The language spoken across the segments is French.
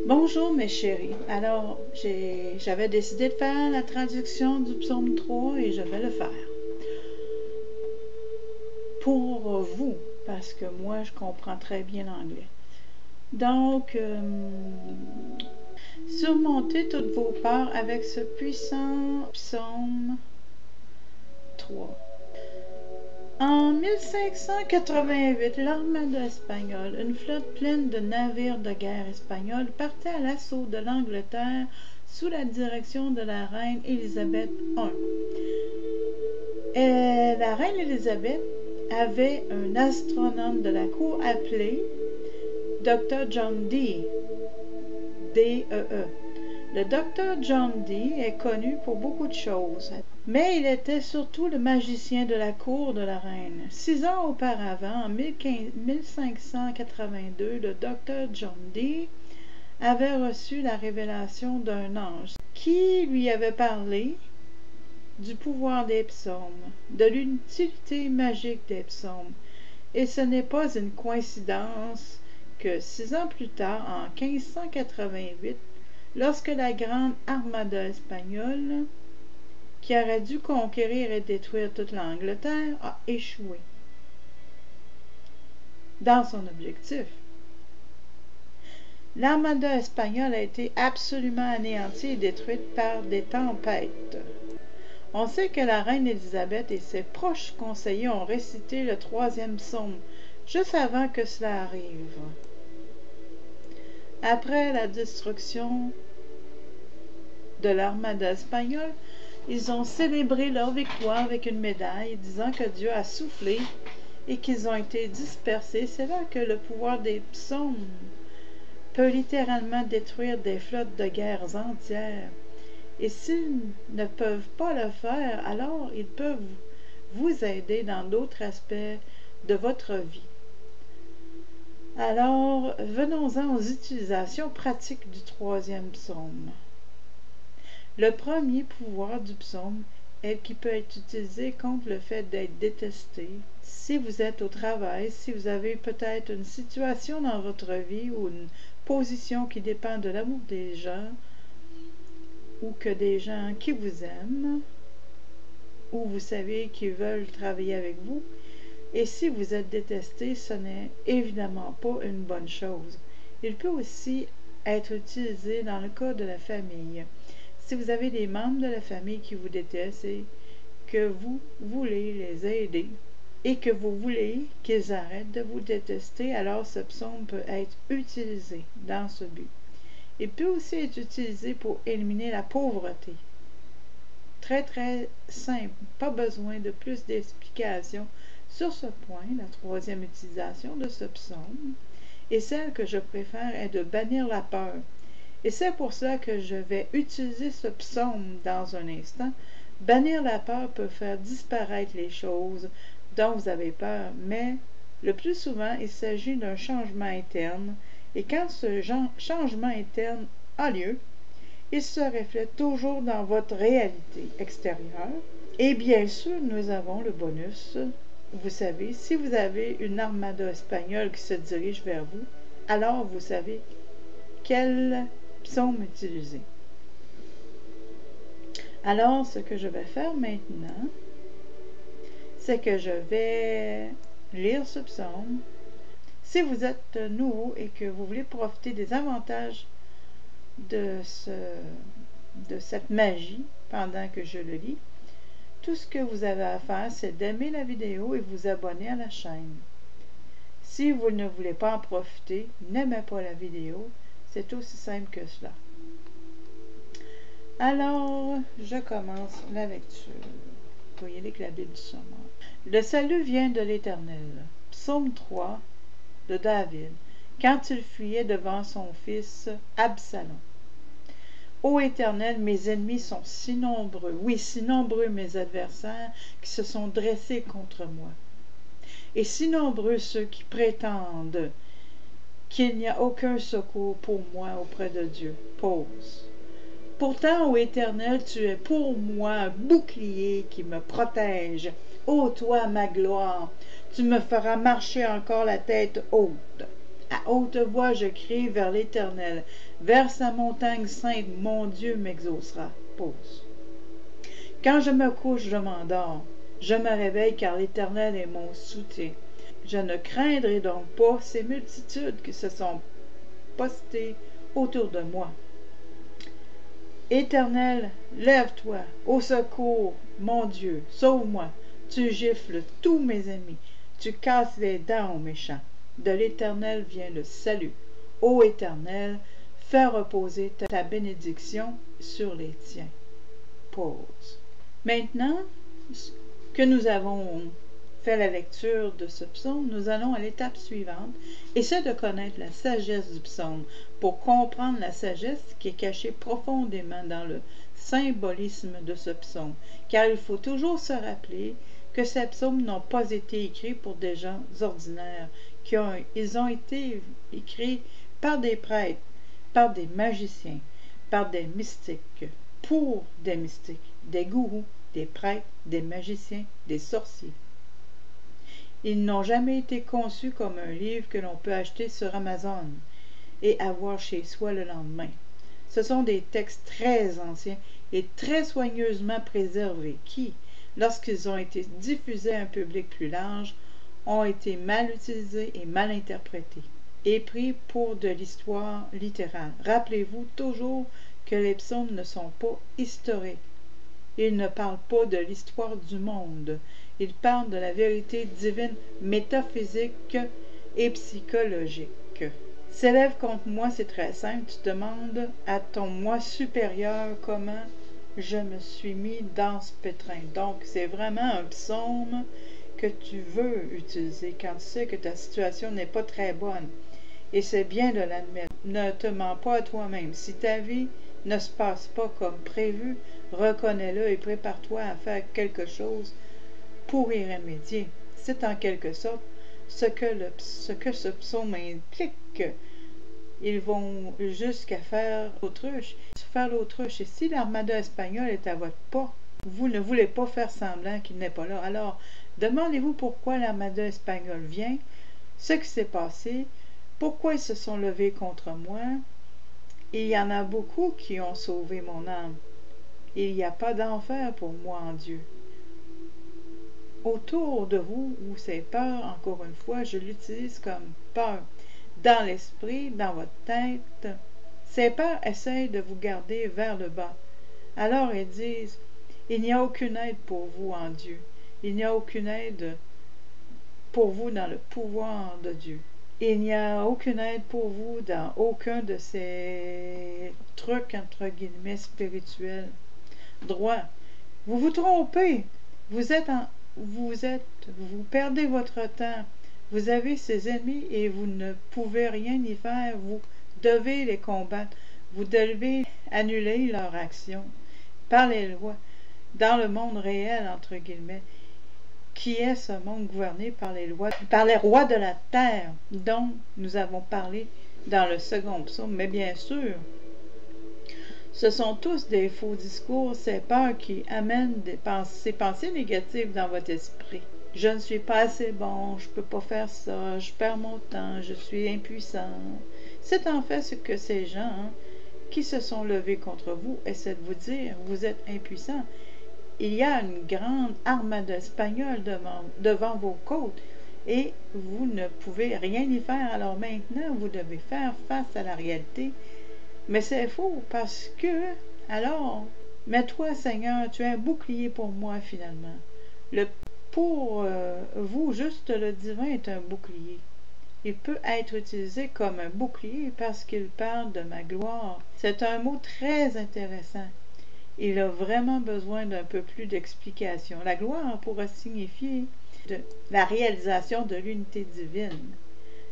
Bonjour mes chéris. Alors, j'avais décidé de faire la traduction du psaume 3 et je vais le faire. Pour vous, parce que moi je comprends très bien l'anglais. Donc, surmontez toutes vos peurs avec ce puissant psaume 3. En 1588, l'armada espagnole, une flotte pleine de navires de guerre espagnols, partait à l'assaut de l'Angleterre sous la direction de la reine Élisabeth I. La reine Élisabeth avait un astronome de la cour appelé Dr. John Dee, D-E-E. Le Dr. John Dee est connu pour beaucoup de choses, mais il était surtout le magicien de la cour de la reine. 6 ans auparavant, en 1582, le Dr. John Dee avait reçu la révélation d'un ange qui lui avait parlé du pouvoir des psaumes, de l'utilité magique des psaumes. Et ce n'est pas une coïncidence que 6 ans plus tard, en 1588, lorsque la grande armada espagnole, qui aurait dû conquérir et détruire toute l'Angleterre, a échoué dans son objectif. L'armada espagnole a été absolument anéantie et détruite par des tempêtes. On sait que la reine Élisabeth et ses proches conseillers ont récité le 3e psaume juste avant que cela arrive. Après la destruction de l'armada espagnole, ils ont célébré leur victoire avec une médaille, disant que Dieu a soufflé et qu'ils ont été dispersés. C'est là que le pouvoir des psaumes peut littéralement détruire des flottes de guerres entières. Et s'ils ne peuvent pas le faire, alors ils peuvent vous aider dans d'autres aspects de votre vie. Alors, venons-en aux utilisations pratiques du 3e psaume. Le premier pouvoir du psaume est qu'il peut être utilisé contre le fait d'être détesté. Si vous êtes au travail, si vous avez peut-être une situation dans votre vie ou une position qui dépend de l'amour des gens, ou que des gens qui vous aiment, ou vous savez qu'ils veulent travailler avec vous, et si vous êtes détesté, ce n'est évidemment pas une bonne chose. Il peut aussi être utilisé dans le cas de la famille. Si vous avez des membres de la famille qui vous détestent et que vous voulez les aider et que vous voulez qu'ils arrêtent de vous détester, alors ce psaume peut être utilisé dans ce but. Il peut aussi être utilisé pour éliminer la pauvreté. Très très simple, pas besoin de plus d'explications sur ce point. La 3e utilisation de ce psaume, et celle que je préfère, est de bannir la peur. Et c'est pour cela que je vais utiliser ce psaume dans un instant. Bannir la peur peut faire disparaître les choses dont vous avez peur, mais le plus souvent, il s'agit d'un changement interne. Et quand ce changement interne a lieu, il se reflète toujours dans votre réalité extérieure. Et bien sûr, nous avons le bonus. Vous savez, si vous avez une armada espagnole qui se dirige vers vous, alors vous savez quel psaume utiliser. Alors, ce que je vais faire maintenant, c'est que je vais lire ce psaume. Si vous êtes nouveau et que vous voulez profiter des avantages de cette magie pendant que je le lis, tout ce que vous avez à faire, c'est d'aimer la vidéo et vous abonner à la chaîne. Si vous ne voulez pas en profiter, n'aimez pas la vidéo, c'est aussi simple que cela. Alors, je commence la lecture. Vous voyez avec la Bible du Sommeur. Le salut vient de l'Éternel. Psaume 3 de David, quand il fuyait devant son fils Absalom. Ô Éternel, mes ennemis sont si nombreux, oui, si nombreux mes adversaires qui se sont dressés contre moi. Et si nombreux ceux qui prétendent qu'il n'y a aucun secours pour moi auprès de Dieu. Pause. Pourtant, ô Éternel, tu es pour moi un bouclier qui me protège. Ô toi, ma gloire, tu me feras marcher encore la tête haute. À haute voix, je crie vers l'Éternel. Vers sa montagne sainte, mon Dieu m'exaucera. Pause. Quand je me couche, je m'endors. Je me réveille car l'Éternel est mon soutien. Je ne craindrai donc pas ces multitudes qui se sont postées autour de moi. Éternel, lève-toi, au secours, mon Dieu, sauve-moi. Tu gifles tous mes ennemis, tu casses les dents aux méchants. De l'Éternel vient le salut. Ô Éternel, fais reposer ta bénédiction sur les tiens. Pause. Maintenant que nous avons fait la lecture de ce psaume, nous allons à l'étape suivante, et c'est de connaître la sagesse du psaume, pour comprendre la sagesse qui est cachée profondément dans le symbolisme de ce psaume, car il faut toujours se rappeler que ces psaumes n'ont pas été écrits pour des gens ordinaires, ils ont été écrits par des prêtres, par des magiciens, par des mystiques, pour des mystiques, des gourous, des prêtres, des magiciens, des sorciers. Ils n'ont jamais été conçus comme un livre que l'on peut acheter sur Amazon et avoir chez soi le lendemain. Ce sont des textes très anciens et très soigneusement préservés qui, lorsqu'ils ont été diffusés à un public plus large, ont été mal utilisés et mal interprétés, et pris pour de l'histoire littérale. Rappelez-vous toujours que les psaumes ne sont pas historiques. Ils ne parlent pas de l'histoire du monde. Ils parlent de la vérité divine, métaphysique et psychologique. S'élève contre moi, c'est très simple. Tu demandes à ton moi supérieur comment je me suis mis dans ce pétrin. Donc, c'est vraiment un psaume que tu veux utiliser quand tu sais que ta situation n'est pas très bonne. Et c'est bien de l'admettre. Ne te mens pas à toi-même. Si ta vie ne se passe pas comme prévu, reconnais-le et prépare-toi à faire quelque chose pour y remédier. C'est en quelque sorte ce que ce psaume implique. Ils vont jusqu'à faire l'autruche. Et si l'armada espagnole est à votre porte, vous ne voulez pas faire semblant qu'il n'est pas là. Alors, demandez-vous pourquoi l'armada espagnole vient, ce qui s'est passé, pourquoi ils se sont levés contre moi. Il y en a beaucoup qui ont sauvé mon âme. Il n'y a pas d'enfer pour moi en Dieu. Autour de vous, où c'est peur, encore une fois, je l'utilise comme peur. Dans l'esprit, dans votre tête, ces peurs essayent de vous garder vers le bas. Alors ils disent, il n'y a aucune aide pour vous en Dieu. Il n'y a aucune aide pour vous dans le pouvoir de Dieu. Il n'y a aucune aide pour vous dans aucun de ces trucs, entre guillemets, spirituels. Droit. Vous vous trompez. Vous perdez votre temps. Vous avez ces ennemis et vous ne pouvez rien y faire. Vous devez les combattre. Vous devez annuler leur action par les lois. Dans le monde réel, entre guillemets, qui est ce monde gouverné par les lois, par les rois de la terre, dont nous avons parlé dans le second psaume. Mais bien sûr, ce sont tous des faux discours, ces peurs qui amènent ces pensées négatives dans votre esprit. Je ne suis pas assez bon, je ne peux pas faire ça, je perds mon temps, je suis impuissant. C'est en fait ce que ces gens qui se sont levés contre vous essaient de vous dire, vous êtes impuissant. Il y a une grande armada espagnole devant vos côtes et vous ne pouvez rien y faire. Alors maintenant, vous devez faire face à la réalité. Mais c'est faux parce que, alors, mais toi, Seigneur, tu es un bouclier pour moi finalement. Pour vous, juste le divin est un bouclier. Il peut être utilisé comme un bouclier parce qu'il parle de ma gloire. C'est un mot très intéressant. Il a vraiment besoin d'un peu plus d'explication. La gloire pourra signifier la réalisation de l'unité divine,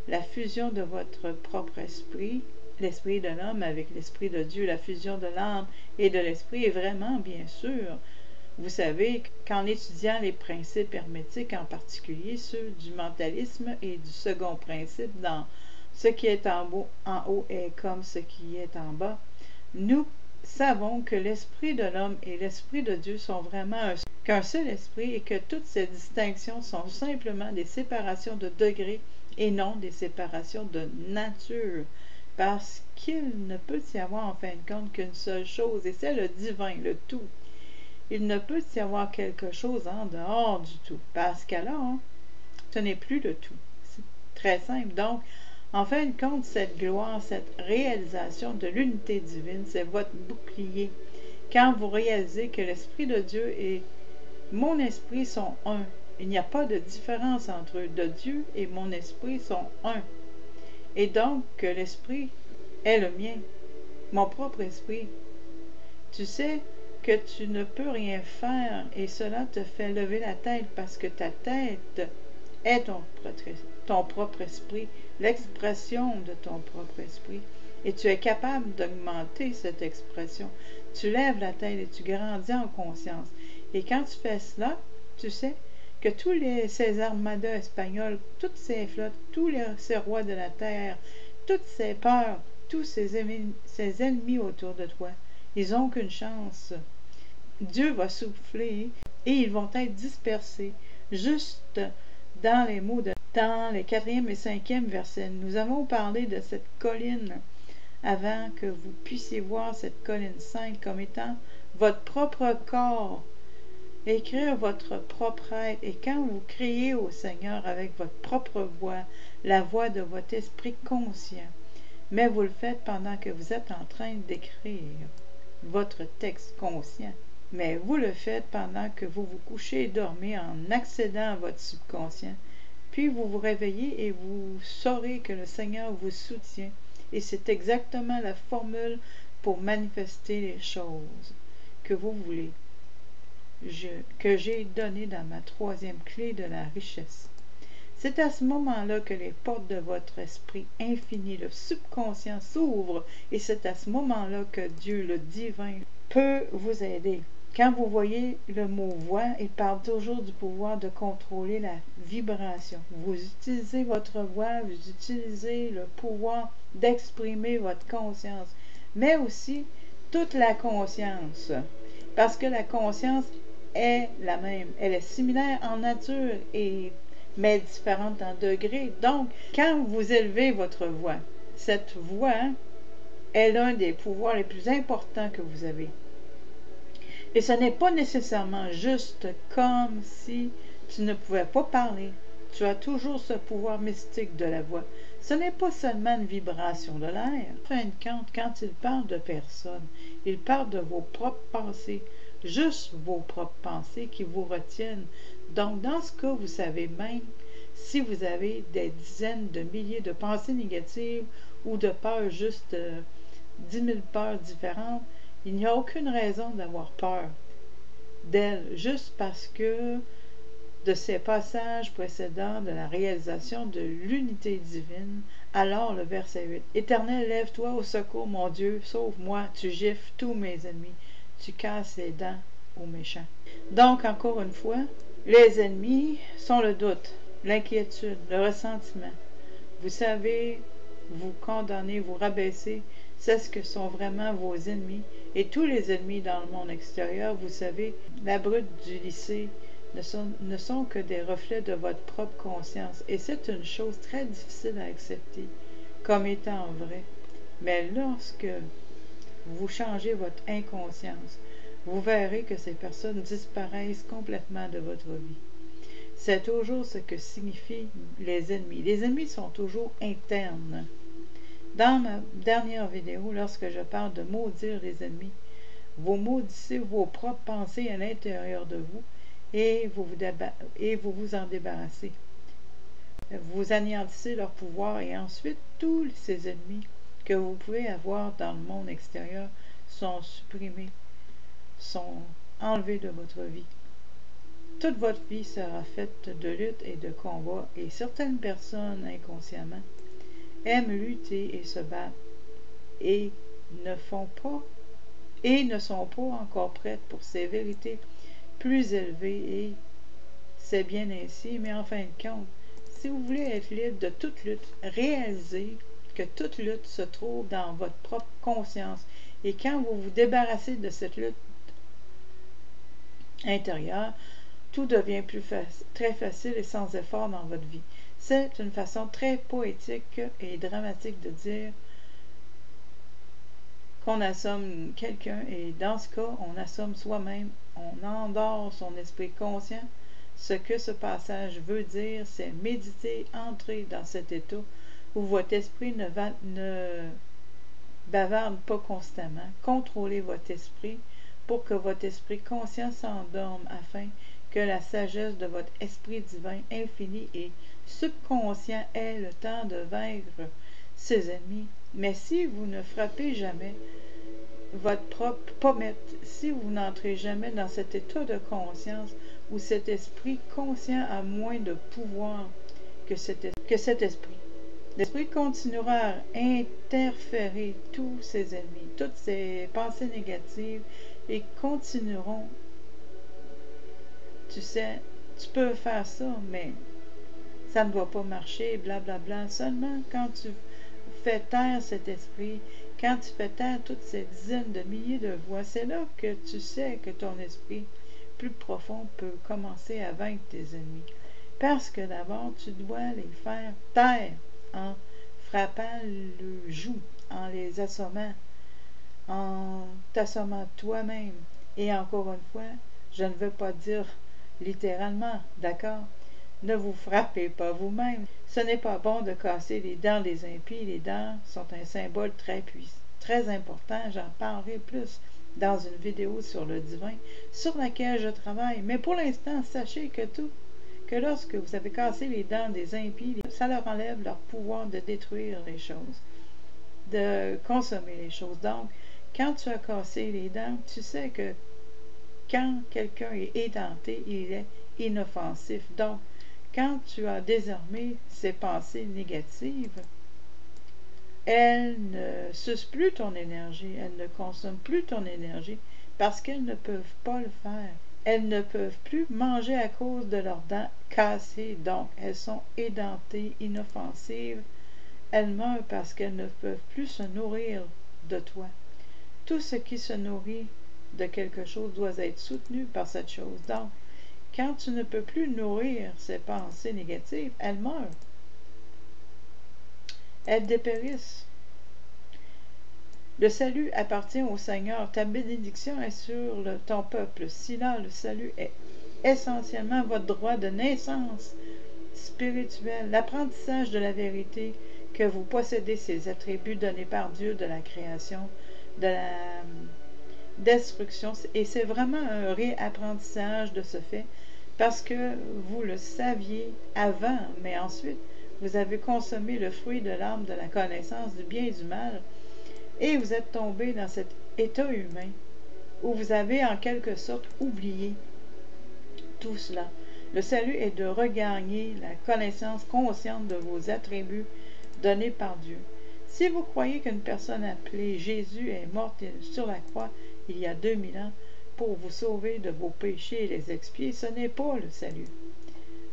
la fusion de votre propre esprit, l'esprit de l'homme avec l'esprit de Dieu, la fusion de l'âme et de l'esprit est vraiment, bien sûr, vous savez, qu'en étudiant les principes hermétiques, en particulier ceux du mentalisme et du second principe dans ce qui est en haut est comme ce qui est en bas, nous savons que l'esprit de l'homme et l'esprit de Dieu sont vraiment qu'un seul esprit et que toutes ces distinctions sont simplement des séparations de degrés et non des séparations de nature, parce qu'il ne peut y avoir en fin de compte qu'une seule chose, et c'est le divin, le tout. Il ne peut y avoir quelque chose en dehors du tout, parce qu'alors, ce n'est plus le tout. C'est très simple. Donc, en fin de compte, cette gloire, cette réalisation de l'unité divine, c'est votre bouclier. Quand vous réalisez que l'Esprit de Dieu et mon esprit sont un, il n'y a pas de différence entre eux. De Dieu et mon esprit sont un. Et donc, que l'esprit est le mien, mon propre esprit. Tu sais que tu ne peux rien faire et cela te fait lever la tête parce que ta tête est ton propre esprit, l'expression de ton propre esprit. Et tu es capable d'augmenter cette expression. Tu lèves la tête et tu grandis en conscience. Et quand tu fais cela, tu sais que ces armadas espagnols, toutes ces flottes, ces rois de la terre, toutes ces peurs, tous ces ennemis autour de toi, ils n'ont qu'une chance. Dieu va souffler et ils vont être dispersés. Juste dans les mots dans les 4e et 5e versets, nous avons parlé de cette colline avant que vous puissiez voir cette colline sainte comme étant votre propre corps. Écrire votre propre être, et quand vous criez au Seigneur avec votre propre voix, la voix de votre esprit conscient, mais vous le faites pendant que vous êtes en train d'écrire votre texte conscient, mais vous le faites pendant que vous vous couchez et dormez en accédant à votre subconscient, puis vous vous réveillez et vous saurez que le Seigneur vous soutient, et c'est exactement la formule pour manifester les choses que vous voulez. Que j'ai donné dans ma 3e clé de la richesse. C'est à ce moment-là que les portes de votre esprit infini, le subconscient, s'ouvrent et c'est à ce moment-là que Dieu, le divin, peut vous aider. Quand vous voyez le mot voix, il parle toujours du pouvoir de contrôler la vibration. Vous utilisez votre voix, vous utilisez le pouvoir d'exprimer votre conscience, mais aussi toute la conscience, parce que la conscience est la même. Elle est similaire en nature mais différente en degré. Donc, quand vous élevez votre voix, cette voix est l'un des pouvoirs les plus importants que vous avez. Et ce n'est pas nécessairement juste comme si tu ne pouvais pas parler. Tu as toujours ce pouvoir mystique de la voix. Ce n'est pas seulement une vibration de l'air. En fin de compte, quand il parle de personne, il parle de vos propres pensées, juste vos propres pensées qui vous retiennent. Donc, dans ce cas, vous savez même si vous avez des dizaines de milliers de pensées négatives ou de peurs, juste 10 000 peurs différentes, il n'y a aucune raison d'avoir peur d'elles, juste parce que de ces passages précédents de la réalisation de l'unité divine. Alors le verset 8. Éternel, lève-toi au secours, mon Dieu, sauve-moi, tu gifles tous mes ennemis, tu casses les dents aux méchants. Donc, encore une fois, les ennemis sont le doute, l'inquiétude, le ressentiment. Vous savez, vous condamner, vous rabaisser, c'est ce que sont vraiment vos ennemis. Et tous les ennemis dans le monde extérieur, vous savez, la brute du lycée, ne sont que des reflets de votre propre conscience. Et c'est une chose très difficile à accepter comme étant vrai. Mais lorsque vous changez votre inconscience, vous verrez que ces personnes disparaissent complètement de votre vie. C'est toujours ce que signifient les ennemis. Les ennemis sont toujours internes. Dans ma dernière vidéo, lorsque je parle de maudire les ennemis, vous maudissez vos propres pensées à l'intérieur de vous et vous vous en débarrassez. Vous anéantissez leur pouvoir et ensuite tous ces ennemis que vous pouvez avoir dans le monde extérieur sont supprimés, sont enlevés de votre vie. Toute votre vie sera faite de lutte et de combat et certaines personnes inconsciemment aiment lutter et se battre et ne sont pas encore prêtes pour ces vérités plus élevées et c'est bien ainsi, mais en fin de compte, si vous voulez être libre de toute lutte, réalisez que toute lutte se trouve dans votre propre conscience et quand vous vous débarrassez de cette lutte intérieure, tout devient très facile et sans effort dans votre vie. C'est une façon très poétique et dramatique de dire qu'on assomme quelqu'un, et dans ce cas, on assomme soi-même, on endort son esprit conscient. Ce que ce passage veut dire, c'est méditer, entrer dans cet état où votre esprit ne bavarde pas constamment. Contrôlez votre esprit pour que votre esprit conscient s'endorme afin que la sagesse de votre esprit divin infini et subconscient ait le temps de vaincre ses ennemis. Mais si vous ne frappez jamais votre propre pommette, si vous n'entrez jamais dans cet état de conscience où cet esprit conscient a moins de pouvoir que cet esprit, l'esprit continuera à interférer tous ses ennemis, toutes ses pensées négatives, et continueront. Tu sais, tu peux faire ça, mais ça ne va pas marcher, blablabla. Seulement quand tu fais taire cet esprit, quand tu fais taire toutes ces dizaines de milliers de voix, c'est là que tu sais que ton esprit plus profond peut commencer à vaincre tes ennemis. Parce que d'abord, tu dois les faire taire en frappant le joug, en les assommant, en t'assommant toi-même. Et encore une fois, je ne veux pas dire littéralement, d'accord? Ne vous frappez pas vous-même. Ce n'est pas bon de casser les dents des impies. Les dents sont un symbole très puissant, très important. J'en parlerai plus dans une vidéo sur le divin, sur laquelle je travaille. Mais pour l'instant, sachez que lorsque vous avez cassé les dents des impies, ça leur enlève leur pouvoir de détruire les choses, de consommer les choses. Donc, quand tu as cassé les dents, tu sais que quand quelqu'un est édenté, il est inoffensif. Donc, quand tu as désarmé ces pensées négatives, elles ne sucent plus ton énergie, elles ne consomment plus ton énergie parce qu'elles ne peuvent pas le faire. Elles ne peuvent plus manger à cause de leurs dents cassées, donc elles sont édentées, inoffensives. Elles meurent parce qu'elles ne peuvent plus se nourrir de toi. Tout ce qui se nourrit de quelque chose doit être soutenu par cette chose. Donc, quand tu ne peux plus nourrir ces pensées négatives, elles meurent. Elles dépérissent. Le salut appartient au Seigneur. Ta bénédiction est sur ton peuple. Si là, le salut est essentiellement votre droit de naissance spirituelle, l'apprentissage de la vérité, que vous possédez ces attributs donnés par Dieu de la création, de la destruction. Et c'est vraiment un réapprentissage de ce fait, parce que vous le saviez avant, mais ensuite, vous avez consommé le fruit de l'arbre de la connaissance du bien et du mal, et vous êtes tombé dans cet état humain où vous avez en quelque sorte oublié tout cela. Le salut est de regagner la connaissance consciente de vos attributs donnés par Dieu. Si vous croyez qu'une personne appelée Jésus est morte sur la croix il y a 2000 ans pour vous sauver de vos péchés et les expier, ce n'est pas le salut.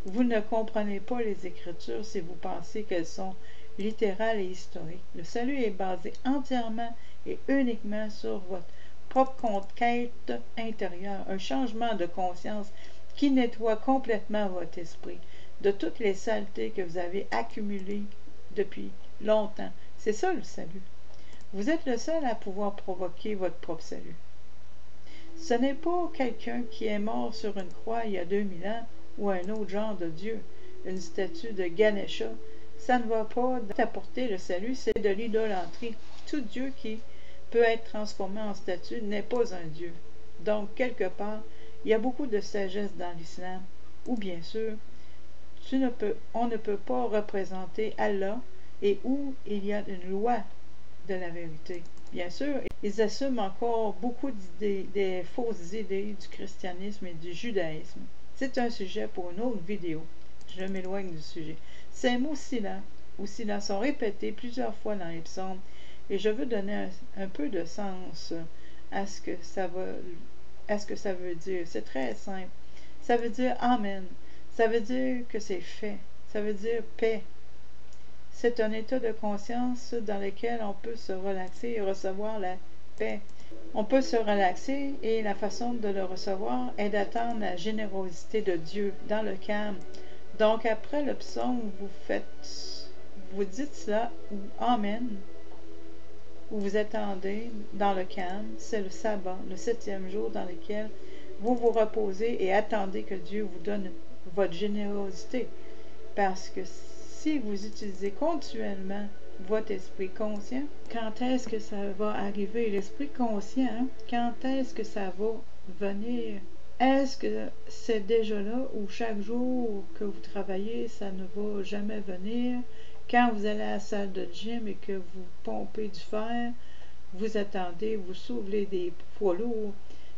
Vous ne comprenez pas les Écritures si vous pensez qu'elles sont littérales et historiques. Le salut est basé entièrement et uniquement sur votre propre conquête intérieure, un changement de conscience qui nettoie complètement votre esprit de toutes les saletés que vous avez accumulées depuis longtemps. C'est ça le salut. Vous êtes le seul à pouvoir provoquer votre propre salut. Ce n'est pas quelqu'un qui est mort sur une croix il y a 2000 ans ou un autre genre de Dieu, une statue de Ganesha. Ça ne va pas t'apporter le salut, c'est de l'idolâtrie. Tout Dieu qui peut être transformé en statue n'est pas un Dieu. Donc, quelque part, il y a beaucoup de sagesse dans l'islam, où bien sûr, on ne peut pas représenter Allah et où il y a une loi de la vérité. Bien sûr, ils assument encore beaucoup d'idées, des fausses idées du christianisme et du judaïsme. C'est un sujet pour une autre vidéo. Je m'éloigne du sujet. Ces mots-ci là, sont répétés plusieurs fois dans les psaumes, et je veux donner un peu de sens à ce que ça veut dire. C'est très simple. Ça veut dire Amen. Ça veut dire que c'est fait. Ça veut dire paix. C'est un état de conscience dans lequel on peut se relaxer et recevoir la paix. On peut se relaxer et la façon de le recevoir est d'attendre la générosité de Dieu dans le calme Donc, après le psaume, vous dites cela, ou Amen, où vous attendez dans le calme. C'est le sabbat, le 7e jour dans lequel vous vous reposez et attendez que Dieu vous donne votre générosité. Parce que si vous utilisez continuellement votre esprit conscient, quand est-ce que ça va arriver? L'esprit conscient, quand est-ce que ça va venir? Est-ce que c'est déjà là où chaque jour que vous travaillez, ça ne va jamais venir? Quand vous allez à la salle de gym et que vous pompez du fer, vous attendez, vous soulevez des poids lourds,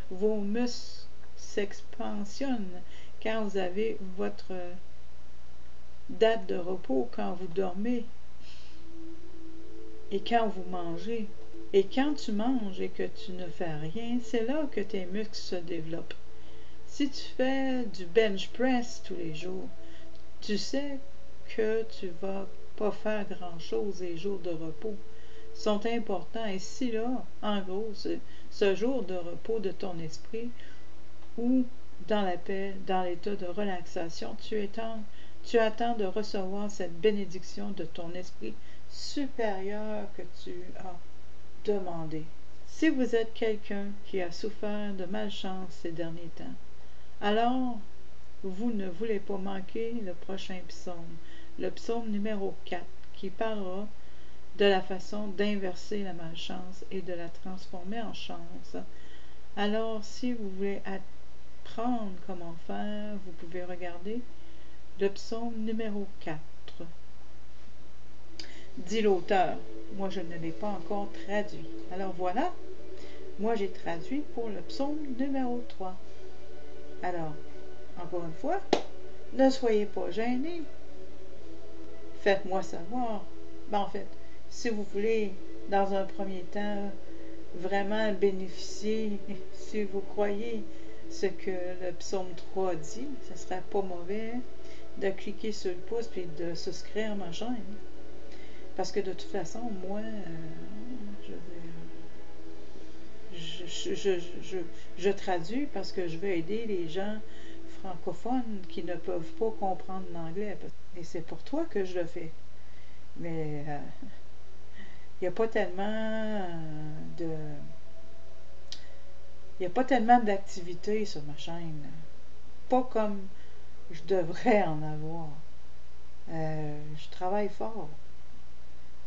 vos muscles s'expansionnent quand vous avez votre date de repos, quand vous dormez et quand vous mangez. Et quand tu manges et que tu ne fais rien, c'est là que tes muscles se développent. Si tu fais du bench press tous les jours, tu sais que tu vas pas faire grand-chose les jours de repos sont importants. Et si là, en gros, ce jour de repos de ton esprit ou dans la paix, dans l'état de relaxation, tu attends de recevoir cette bénédiction de ton esprit supérieur que tu as demandé. Si vous êtes quelqu'un qui a souffert de malchance ces derniers temps, alors vous ne voulez pas manquer le prochain psaume, le psaume numéro 4, qui parlera de la façon d'inverser la malchance et de la transformer en chance. Alors, si vous voulez apprendre comment faire, vous pouvez regarder le psaume numéro 4. Dit l'auteur. Moi, je ne l'ai pas encore traduit. Alors voilà, moi j'ai traduit pour le psaume numéro 3. Alors, encore une fois, ne soyez pas gênés. Faites-moi savoir. En fait, si vous voulez, dans un premier temps, vraiment bénéficier, si vous croyez ce que le psaume 3 dit, ce serait pas mauvais de cliquer sur le pouce et de souscrire à ma chaîne. Parce que de toute façon, moi, je traduis parce que je veux aider les gens francophones qui ne peuvent pas comprendre l'anglais. Et c'est pour toi que je le fais. Mais il n'y a pas tellement il n'y a pas tellement d'activités sur ma chaîne. Pas comme je devrais en avoir. Je travaille fort.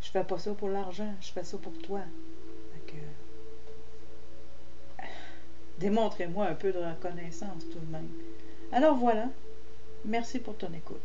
Je fais pas ça pour l'argent, je fais ça pour toi. Donc, démontrez-moi un peu de reconnaissance tout de même. Alors voilà, merci pour ton écoute.